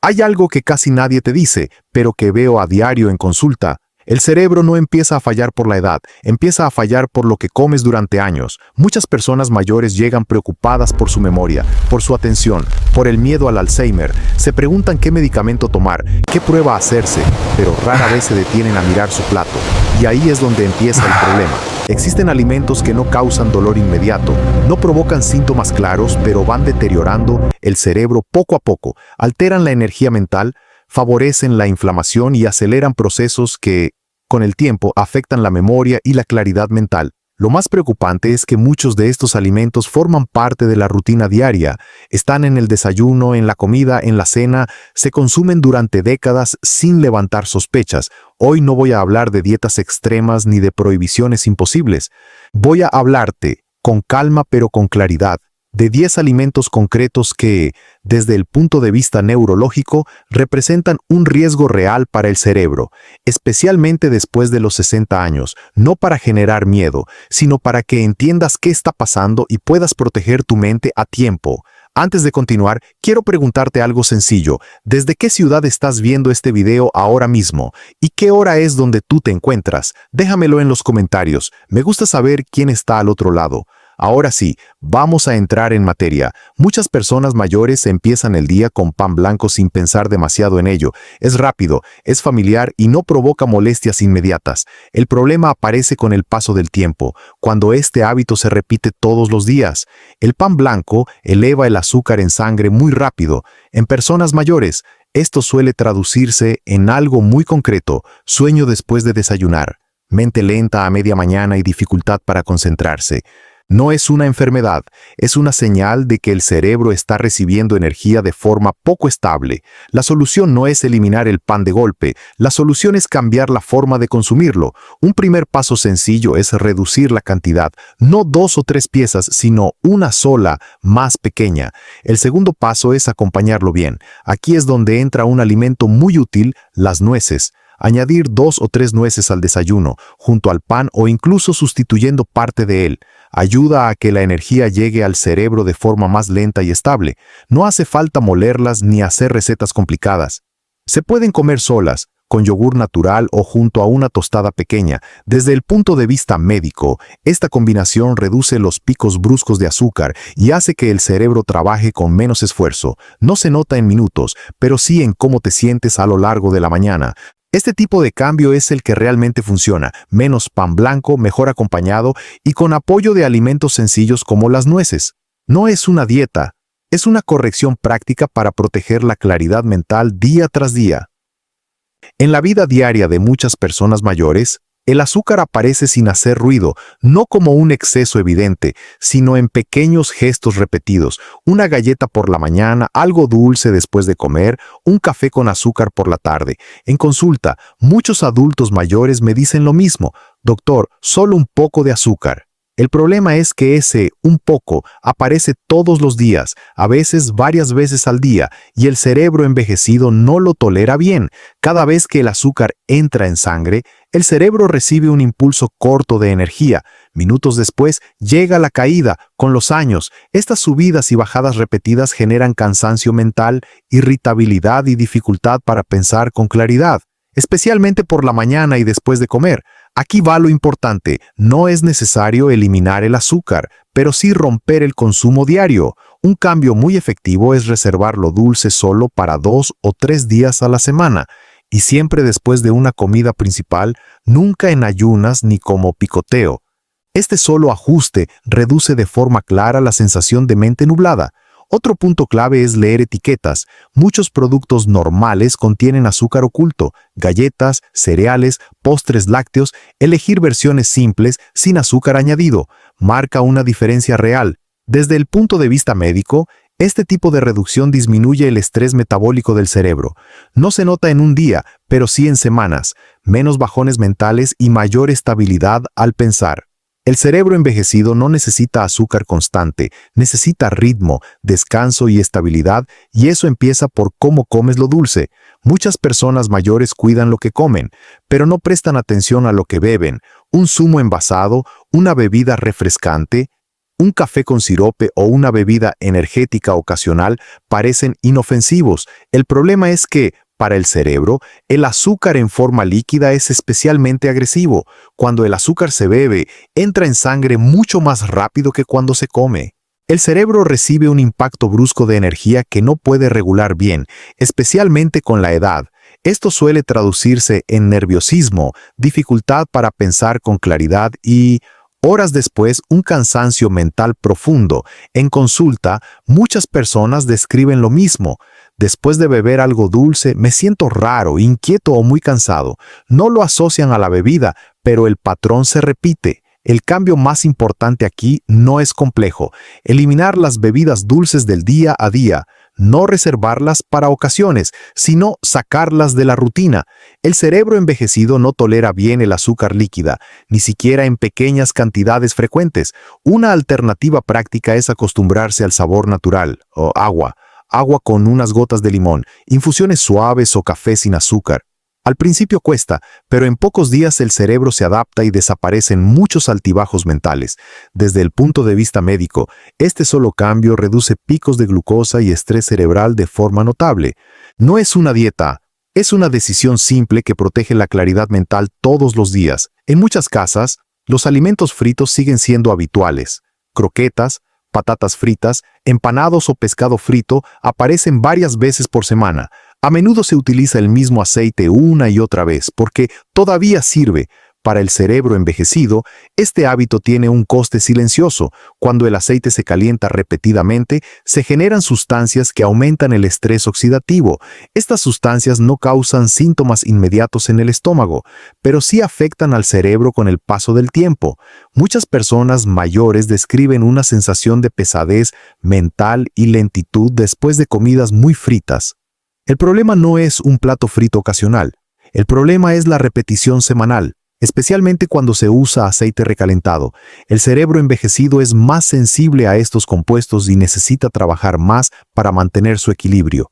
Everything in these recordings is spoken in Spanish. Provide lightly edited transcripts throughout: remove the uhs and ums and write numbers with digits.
Hay algo que casi nadie te dice, pero que veo a diario en consulta. El cerebro no empieza a fallar por la edad, empieza a fallar por lo que comes durante años. Muchas personas mayores llegan preocupadas por su memoria, por su atención, por el miedo al Alzheimer. Se preguntan qué medicamento tomar, qué prueba hacerse, pero rara vez se detienen a mirar su plato. Y ahí es donde empieza el problema. Existen alimentos que no causan dolor inmediato, no provocan síntomas claros, pero van deteriorando el cerebro poco a poco, alteran la energía mental, favorecen la inflamación y aceleran procesos que, con el tiempo, afectan la memoria y la claridad mental. Lo más preocupante es que muchos de estos alimentos forman parte de la rutina diaria. Están en el desayuno, en la comida, en la cena, se consumen durante décadas sin levantar sospechas. Hoy no voy a hablar de dietas extremas ni de prohibiciones imposibles. Voy a hablarte, con calma pero con claridad, de 10 alimentos concretos que, desde el punto de vista neurológico, representan un riesgo real para el cerebro, especialmente después de los 60 años, no para generar miedo, sino para que entiendas qué está pasando y puedas proteger tu mente a tiempo. Antes de continuar, quiero preguntarte algo sencillo. ¿Desde qué ciudad estás viendo este video ahora mismo? ¿Y qué hora es donde tú te encuentras? Déjamelo en los comentarios. Me gusta saber quién está al otro lado. Ahora sí, vamos a entrar en materia. Muchas personas mayores empiezan el día con pan blanco sin pensar demasiado en ello. Es rápido, es familiar y no provoca molestias inmediatas. El problema aparece con el paso del tiempo, cuando este hábito se repite todos los días. El pan blanco eleva el azúcar en sangre muy rápido. En personas mayores, esto suele traducirse en algo muy concreto: sueño después de desayunar, mente lenta a media mañana y dificultad para concentrarse. No es una enfermedad, es una señal de que el cerebro está recibiendo energía de forma poco estable. La solución no es eliminar el pan de golpe, la solución es cambiar la forma de consumirlo. Un primer paso sencillo es reducir la cantidad, no 2 o 3 piezas, sino una sola, más pequeña. El segundo paso es acompañarlo bien. Aquí es donde entra un alimento muy útil, las nueces. Añadir 2 o 3 nueces al desayuno, junto al pan o incluso sustituyendo parte de él, ayuda a que la energía llegue al cerebro de forma más lenta y estable. No hace falta molerlas ni hacer recetas complicadas. Se pueden comer solas, con yogur natural o junto a una tostada pequeña. Desde el punto de vista médico, esta combinación reduce los picos bruscos de azúcar y hace que el cerebro trabaje con menos esfuerzo. No se nota en minutos, pero sí en cómo te sientes a lo largo de la mañana. Este tipo de cambio es el que realmente funciona: menos pan blanco, mejor acompañado y con apoyo de alimentos sencillos como las nueces. No es una dieta, es una corrección práctica para proteger la claridad mental día tras día. En la vida diaria de muchas personas mayores, el azúcar aparece sin hacer ruido, no como un exceso evidente, sino en pequeños gestos repetidos: una galleta por la mañana, algo dulce después de comer, un café con azúcar por la tarde. En consulta, muchos adultos mayores me dicen lo mismo: doctor, solo un poco de azúcar. El problema es que ese un poco aparece todos los días, a veces varias veces al día, y el cerebro envejecido no lo tolera bien. Cada vez que el azúcar entra en sangre, el cerebro recibe un impulso corto de energía. Minutos después llega la caída. Con los años, estas subidas y bajadas repetidas generan cansancio mental, irritabilidad y dificultad para pensar con claridad, especialmente por la mañana y después de comer. Aquí va lo importante: no es necesario eliminar el azúcar, pero sí romper el consumo diario. Un cambio muy efectivo es reservar lo dulce solo para 2 o 3 días a la semana, y siempre después de una comida principal, nunca en ayunas ni como picoteo. Este solo ajuste reduce de forma clara la sensación de mente nublada. Otro punto clave es leer etiquetas. Muchos productos normales contienen azúcar oculto: galletas, cereales, postres lácteos. Elegir versiones simples, sin azúcar añadido, marca una diferencia real. Desde el punto de vista médico, este tipo de reducción disminuye el estrés metabólico del cerebro. No se nota en un día, pero sí en semanas. Menos bajones mentales y mayor estabilidad al pensar. El cerebro envejecido no necesita azúcar constante, necesita ritmo, descanso y estabilidad, y eso empieza por cómo comes lo dulce. Muchas personas mayores cuidan lo que comen, pero no prestan atención a lo que beben: un zumo envasado, una bebida refrescante. Un café con sirope o una bebida energética ocasional parecen inofensivos. El problema es que, para el cerebro, el azúcar en forma líquida es especialmente agresivo. Cuando el azúcar se bebe, entra en sangre mucho más rápido que cuando se come. El cerebro recibe un impacto brusco de energía que no puede regular bien, especialmente con la edad. Esto suele traducirse en nerviosismo, dificultad para pensar con claridad y, horas después, un cansancio mental profundo. En consulta, muchas personas describen lo mismo. Después de beber algo dulce, me siento raro, inquieto o muy cansado. No lo asocian a la bebida, pero el patrón se repite. El cambio más importante aquí no es complejo. Eliminar las bebidas dulces del día a día. No reservarlas para ocasiones, sino sacarlas de la rutina. El cerebro envejecido no tolera bien el azúcar líquida, ni siquiera en pequeñas cantidades frecuentes. Una alternativa práctica es acostumbrarse al sabor natural, o agua con unas gotas de limón, infusiones suaves o café sin azúcar. Al principio cuesta, pero en pocos días el cerebro se adapta y desaparecen muchos altibajos mentales. Desde el punto de vista médico, este solo cambio reduce picos de glucosa y estrés cerebral de forma notable. No es una dieta, es una decisión simple que protege la claridad mental todos los días. En muchas casas, los alimentos fritos siguen siendo habituales. Croquetas, patatas fritas, empanados o pescado frito aparecen varias veces por semana. A menudo se utiliza el mismo aceite una y otra vez porque todavía sirve. Para el cerebro envejecido, este hábito tiene un coste silencioso. Cuando el aceite se calienta repetidamente, se generan sustancias que aumentan el estrés oxidativo. Estas sustancias no causan síntomas inmediatos en el estómago, pero sí afectan al cerebro con el paso del tiempo. Muchas personas mayores describen una sensación de pesadez mental y lentitud después de comidas muy fritas. El problema no es un plato frito ocasional. El problema es la repetición semanal. Especialmente cuando se usa aceite recalentado. El cerebro envejecido es más sensible a estos compuestos y necesita trabajar más para mantener su equilibrio.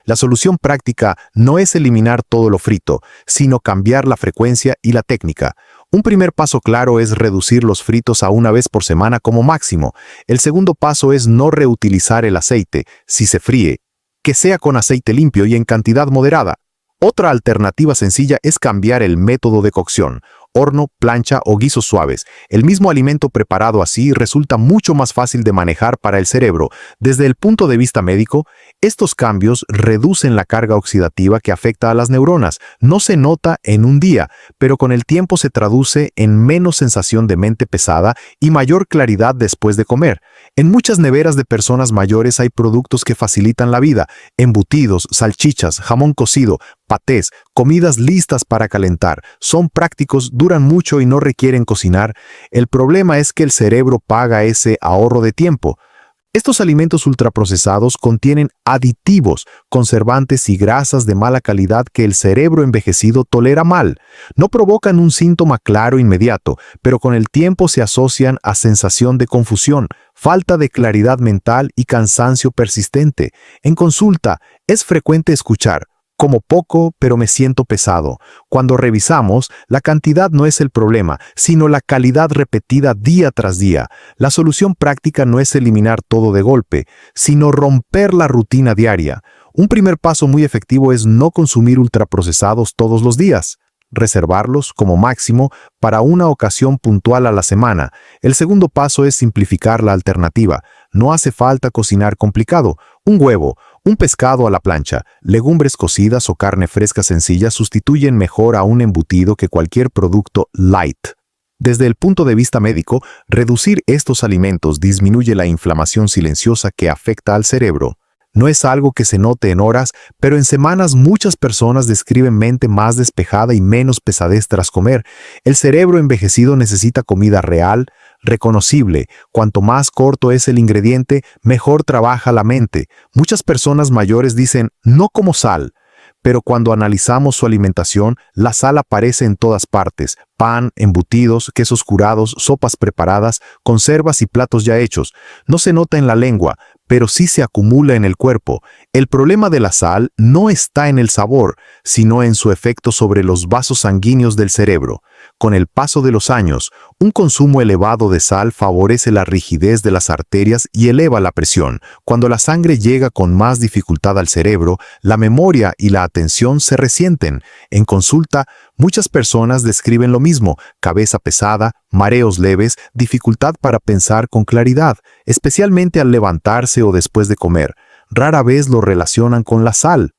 La solución práctica no es eliminar todo lo frito, sino cambiar la frecuencia y la técnica. Un primer paso claro es reducir los fritos a una vez por semana como máximo. El segundo paso es no reutilizar el aceite, si se fríe, que sea con aceite limpio y en cantidad moderada. Otra alternativa sencilla es cambiar el método de cocción, horno, plancha o guisos suaves. El mismo alimento preparado así resulta mucho más fácil de manejar para el cerebro. Desde el punto de vista médico, estos cambios reducen la carga oxidativa que afecta a las neuronas. No se nota en un día, pero con el tiempo se traduce en menos sensación de mente pesada y mayor claridad después de comer. En muchas neveras de personas mayores hay productos que facilitan la vida: embutidos, salchichas, jamón cocido, patés, comidas listas para calentar. Son prácticos, duran mucho y no requieren cocinar. El problema es que el cerebro paga ese ahorro de tiempo. Estos alimentos ultraprocesados contienen aditivos, conservantes y grasas de mala calidad que el cerebro envejecido tolera mal. No provocan un síntoma claro inmediato, pero con el tiempo se asocian a sensación de confusión, falta de claridad mental y cansancio persistente. En consulta, es frecuente escuchar: como poco, pero me siento pesado. Cuando revisamos, la cantidad no es el problema, sino la calidad repetida día tras día. La solución práctica no es eliminar todo de golpe, sino romper la rutina diaria. Un primer paso muy efectivo es no consumir ultraprocesados todos los días. Reservarlos como máximo para una ocasión puntual a la semana. El segundo paso es simplificar la alternativa. No hace falta cocinar complicado. Un huevo, un pescado a la plancha, legumbres cocidas o carne fresca sencilla sustituyen mejor a un embutido que cualquier producto light. Desde el punto de vista médico, reducir estos alimentos disminuye la inflamación silenciosa que afecta al cerebro. No es algo que se note en horas, pero en semanas muchas personas describen mente más despejada y menos pesadez tras comer. El cerebro envejecido necesita comida real, reconocible. Cuanto más corto es el ingrediente, mejor trabaja la mente. Muchas personas mayores dicen: no como sal. Pero cuando analizamos su alimentación, la sal aparece en todas partes: pan, embutidos, quesos curados, sopas preparadas, conservas y platos ya hechos. No se nota en la lengua, pero sí se acumula en el cuerpo. El problema de la sal no está en el sabor, sino en su efecto sobre los vasos sanguíneos del cerebro. Con el paso de los años, un consumo elevado de sal favorece la rigidez de las arterias y eleva la presión. Cuando la sangre llega con más dificultad al cerebro, la memoria y la atención se resienten. En consulta, muchas personas describen lo mismo: cabeza pesada, mareos leves, dificultad para pensar con claridad, especialmente al levantarse o después de comer. Rara vez lo relacionan con la sal.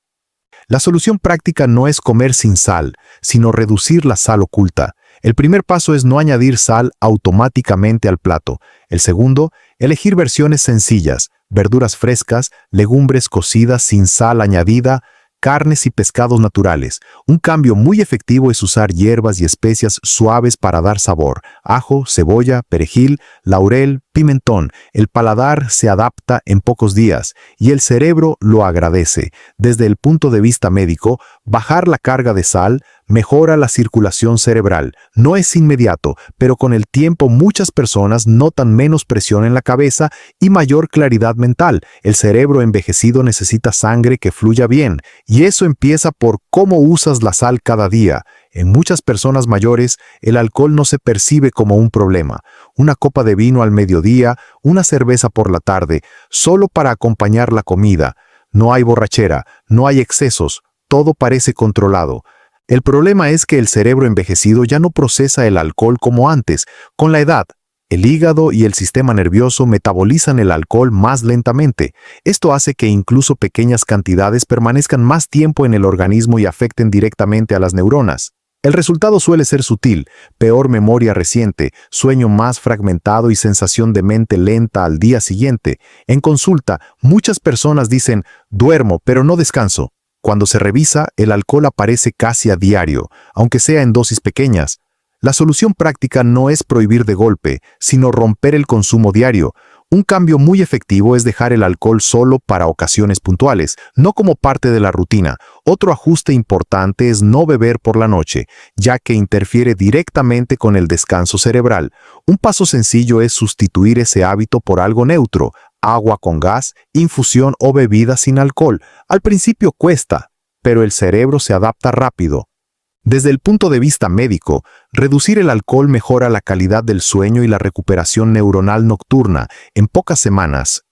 La solución práctica no es comer sin sal, sino reducir la sal oculta. El primer paso es no añadir sal automáticamente al plato. El segundo, elegir versiones sencillas: verduras frescas, legumbres cocidas sin sal añadida, carnes y pescados naturales. Un cambio muy efectivo es usar hierbas y especias suaves para dar sabor: ajo, cebolla, perejil, laurel, pimentón. El paladar se adapta en pocos días y el cerebro lo agradece. Desde el punto de vista médico, bajar la carga de sal mejora la circulación cerebral. No es inmediato, pero con el tiempo muchas personas notan menos presión en la cabeza y mayor claridad mental. El cerebro envejecido necesita sangre que fluya bien, y eso empieza por cómo usas la sal cada día. En muchas personas mayores, el alcohol no se percibe como un problema. Una copa de vino al mediodía, una cerveza por la tarde, solo para acompañar la comida. No hay borrachera, no hay excesos, todo parece controlado. El problema es que el cerebro envejecido ya no procesa el alcohol como antes. Con la edad, el hígado y el sistema nervioso metabolizan el alcohol más lentamente. Esto hace que incluso pequeñas cantidades permanezcan más tiempo en el organismo y afecten directamente a las neuronas. El resultado suele ser sutil: peor memoria reciente, sueño más fragmentado y sensación de mente lenta al día siguiente. En consulta, muchas personas dicen: duermo, pero no descanso. Cuando se revisa, el alcohol aparece casi a diario, aunque sea en dosis pequeñas. La solución práctica no es prohibir de golpe, sino romper el consumo diario. Un cambio muy efectivo es dejar el alcohol solo para ocasiones puntuales, no como parte de la rutina. Otro ajuste importante es no beber por la noche, ya que interfiere directamente con el descanso cerebral. Un paso sencillo es sustituir ese hábito por algo neutro: agua con gas, infusión o bebida sin alcohol. Al principio cuesta, pero el cerebro se adapta rápido. Desde el punto de vista médico, reducir el alcohol mejora la calidad del sueño y la recuperación neuronal nocturna. En pocas semanas,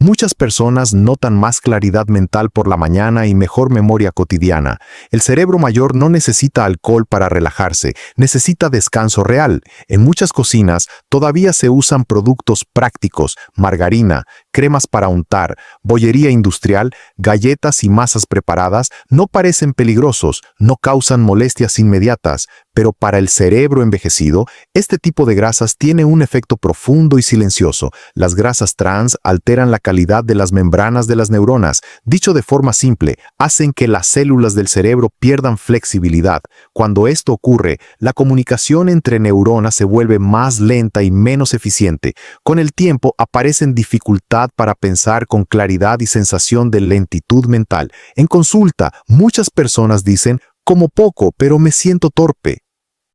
muchas personas notan más claridad mental por la mañana y mejor memoria cotidiana. El cerebro mayor no necesita alcohol para relajarse, necesita descanso real. En muchas cocinas todavía se usan productos prácticos: margarina, cremas para untar, bollería industrial, galletas y masas preparadas. No parecen peligrosos, no causan molestias inmediatas, pero para el cerebro envejecido, este tipo de grasas tiene un efecto profundo y silencioso. Las grasas trans alteran la calidad de las membranas de las neuronas. Dicho de forma simple, hacen que las células del cerebro pierdan flexibilidad. Cuando esto ocurre, la comunicación entre neuronas se vuelve más lenta y menos eficiente. Con el tiempo aparecen dificultad para pensar con claridad y sensación de lentitud mental. En consulta, muchas personas dicen: como poco, pero me siento torpe.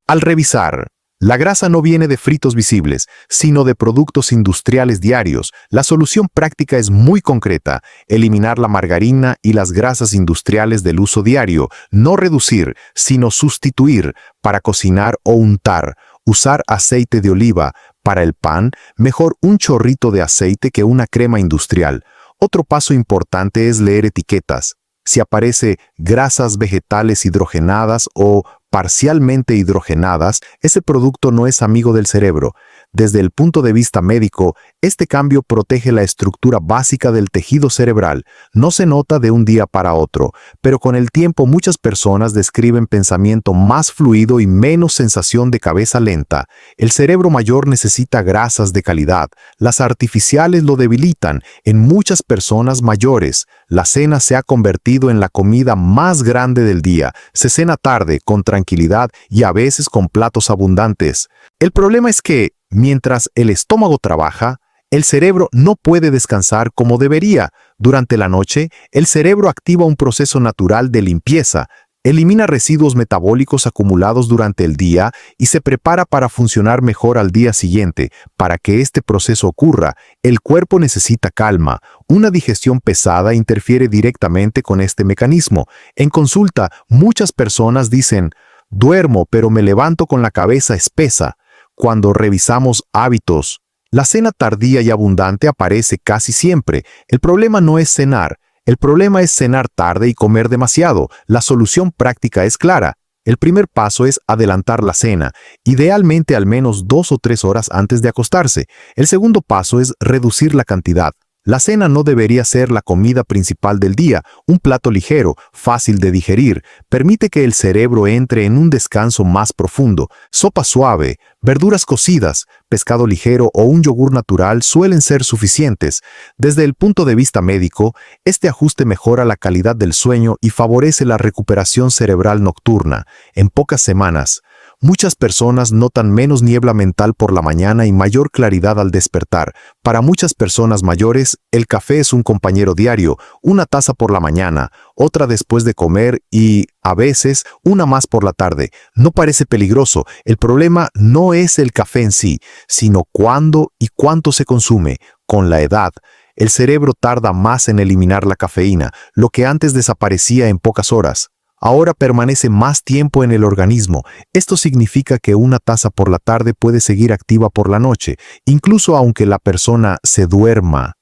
Al revisar, la grasa no viene de fritos visibles, sino de productos industriales diarios. La solución práctica es muy concreta: eliminar la margarina y las grasas industriales del uso diario. No reducir, sino sustituir. Para cocinar o untar, usar aceite de oliva. Para el pan, mejor un chorrito de aceite que una crema industrial. Otro paso importante es leer etiquetas. Si aparece grasas vegetales hidrogenadas o parcialmente hidrogenadas, ese producto no es amigo del cerebro. Desde el punto de vista médico, este cambio protege la estructura básica del tejido cerebral. No se nota de un día para otro, pero con el tiempo muchas personas describen pensamiento más fluido y menos sensación de cabeza lenta. El cerebro mayor necesita grasas de calidad. Las artificiales lo debilitan. En muchas personas mayores, la cena se ha convertido en la comida más grande del día. Se cena tarde, con tranquilidad y a veces con platos abundantes. El problema es que, mientras el estómago trabaja, el cerebro no puede descansar como debería. Durante la noche, el cerebro activa un proceso natural de limpieza, elimina residuos metabólicos acumulados durante el día y se prepara para funcionar mejor al día siguiente. Para que este proceso ocurra, el cuerpo necesita calma. Una digestión pesada interfiere directamente con este mecanismo. En consulta, muchas personas dicen: Duermo, pero me levanto con la cabeza espesa. Cuando revisamos hábitos, la cena tardía y abundante aparece casi siempre. El problema no es cenar. El problema es cenar tarde y comer demasiado. La solución práctica es clara. El primer paso es adelantar la cena, idealmente al menos 2 o 3 horas antes de acostarse. El segundo paso es reducir la cantidad. La cena no debería ser la comida principal del día. Un plato ligero, fácil de digerir, permite que el cerebro entre en un descanso más profundo. Sopa suave, verduras cocidas, pescado ligero o un yogur natural suelen ser suficientes. Desde el punto de vista médico, este ajuste mejora la calidad del sueño y favorece la recuperación cerebral nocturna. En pocas semanas, muchas personas notan menos niebla mental por la mañana y mayor claridad al despertar. Para muchas personas mayores, el café es un compañero diario, una taza por la mañana, otra después de comer y, a veces, una más por la tarde. No parece peligroso. El problema no es el café en sí, sino cuándo y cuánto se consume. Con la edad, el cerebro tarda más en eliminar la cafeína, lo que antes desaparecía en pocas horas. Ahora permanece más tiempo en el organismo. Esto significa que una taza por la tarde puede seguir activa por la noche, incluso aunque la persona se duerma.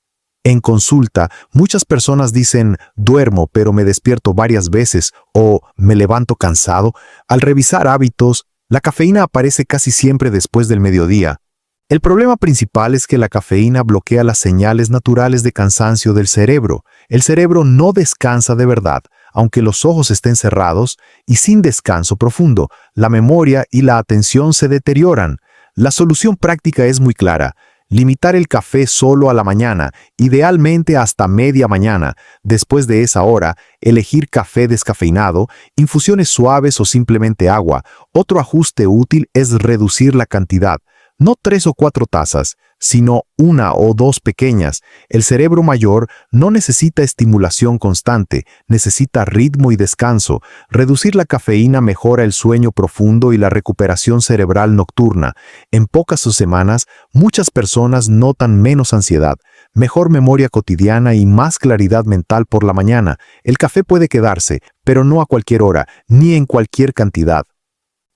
En consulta, muchas personas dicen, duermo pero me despierto varias veces o me levanto cansado. Al revisar hábitos, la cafeína aparece casi siempre después del mediodía. El problema principal es que la cafeína bloquea las señales naturales de cansancio del cerebro. El cerebro no descansa de verdad, aunque los ojos estén cerrados, y sin descanso profundo, la memoria y la atención se deterioran. La solución práctica es muy clara. Limitar el café solo a la mañana, idealmente hasta media mañana. Después de esa hora, elegir café descafeinado, infusiones suaves o simplemente agua. Otro ajuste útil es reducir la cantidad. No 3 o 4 tazas, sino 1 o 2 pequeñas. El cerebro mayor no necesita estimulación constante, necesita ritmo y descanso. Reducir la cafeína mejora el sueño profundo y la recuperación cerebral nocturna. En pocas semanas, muchas personas notan menos ansiedad, mejor memoria cotidiana y más claridad mental por la mañana. El café puede quedarse, pero no a cualquier hora, ni en cualquier cantidad.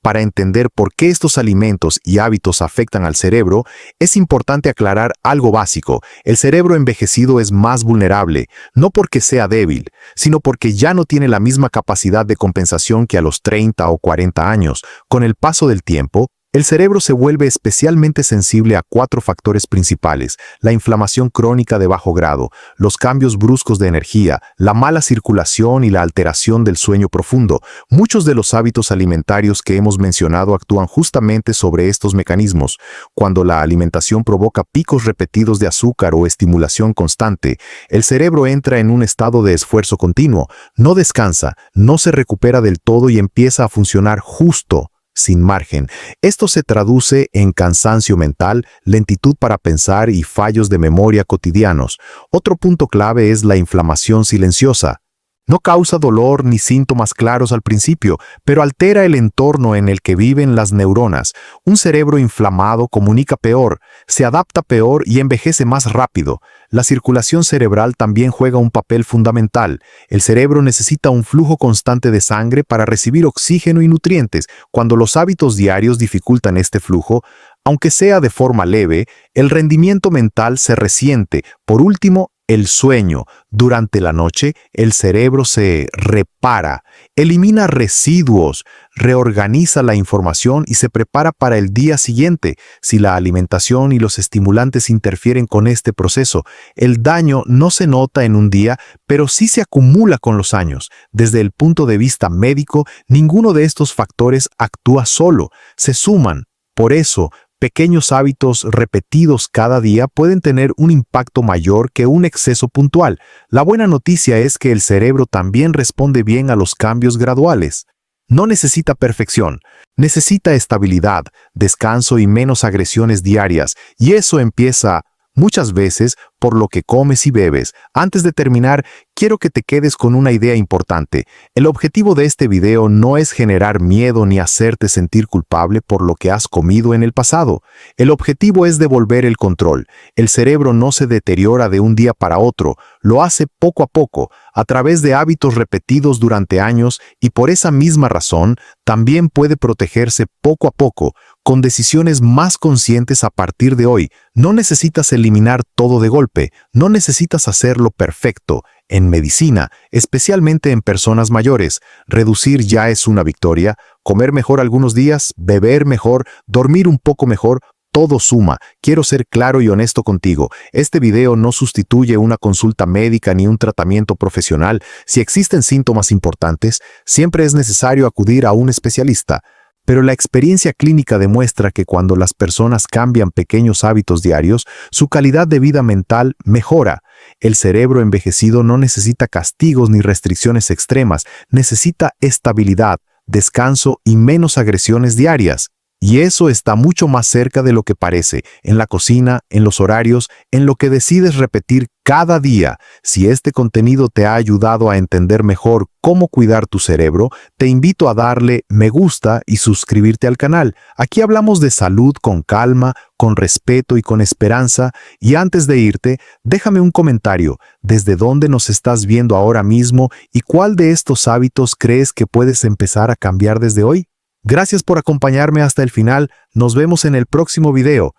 Para entender por qué estos alimentos y hábitos afectan al cerebro, es importante aclarar algo básico. El cerebro envejecido es más vulnerable, no porque sea débil, sino porque ya no tiene la misma capacidad de compensación que a los 30 o 40 años. Con el paso del tiempo, el cerebro se vuelve especialmente sensible a 4 factores principales: la inflamación crónica de bajo grado, los cambios bruscos de energía, la mala circulación y la alteración del sueño profundo. Muchos de los hábitos alimentarios que hemos mencionado actúan justamente sobre estos mecanismos. Cuando la alimentación provoca picos repetidos de azúcar o estimulación constante, el cerebro entra en un estado de esfuerzo continuo, no descansa, no se recupera del todo y empieza a funcionar justo sin margen. Esto se traduce en cansancio mental, lentitud para pensar y fallos de memoria cotidianos. Otro punto clave es la inflamación silenciosa. No causa dolor ni síntomas claros al principio, pero altera el entorno en el que viven las neuronas. Un cerebro inflamado comunica peor, se adapta peor y envejece más rápido. La circulación cerebral también juega un papel fundamental. El cerebro necesita un flujo constante de sangre para recibir oxígeno y nutrientes. Cuando los hábitos diarios dificultan este flujo, aunque sea de forma leve, el rendimiento mental se resiente. Por último, el sueño. Durante la noche, el cerebro se repara, elimina residuos, reorganiza la información y se prepara para el día siguiente. Si la alimentación y los estimulantes interfieren con este proceso, el daño no se nota en un día, pero sí se acumula con los años. Desde el punto de vista médico, ninguno de estos factores actúa solo, se suman. Por eso, pequeños hábitos repetidos cada día pueden tener un impacto mayor que un exceso puntual. La buena noticia es que el cerebro también responde bien a los cambios graduales. No necesita perfección, necesita estabilidad, descanso y menos agresiones diarias, y eso empieza muchas veces por lo que comes y bebes. Antes de terminar, quiero que te quedes con una idea importante. El objetivo de este video no es generar miedo ni hacerte sentir culpable por lo que has comido en el pasado. El objetivo es devolver el control. El cerebro no se deteriora de un día para otro, lo hace poco a poco, a través de hábitos repetidos durante años, y por esa misma razón, también puede protegerse poco a poco, con decisiones más conscientes a partir de hoy. No necesitas eliminar todo de golpe, no necesitas hacerlo perfecto. En medicina, especialmente en personas mayores, reducir ya es una victoria. Comer mejor algunos días, beber mejor, dormir un poco mejor, todo suma. Quiero ser claro y honesto contigo. Este video no sustituye una consulta médica ni un tratamiento profesional. Si existen síntomas importantes, siempre es necesario acudir a un especialista. Pero la experiencia clínica demuestra que cuando las personas cambian pequeños hábitos diarios, su calidad de vida mental mejora. El cerebro envejecido no necesita castigos ni restricciones extremas, necesita estabilidad, descanso y menos agresiones diarias. Y eso está mucho más cerca de lo que parece, en la cocina, en los horarios, en lo que decides repetir cada día. Si este contenido te ha ayudado a entender mejor cómo cuidar tu cerebro, te invito a darle me gusta y suscribirte al canal. Aquí hablamos de salud con calma, con respeto y con esperanza. Y antes de irte, déjame un comentario. ¿Desde dónde nos estás viendo ahora mismo y cuál de estos hábitos crees que puedes empezar a cambiar desde hoy? Gracias por acompañarme hasta el final. Nos vemos en el próximo video.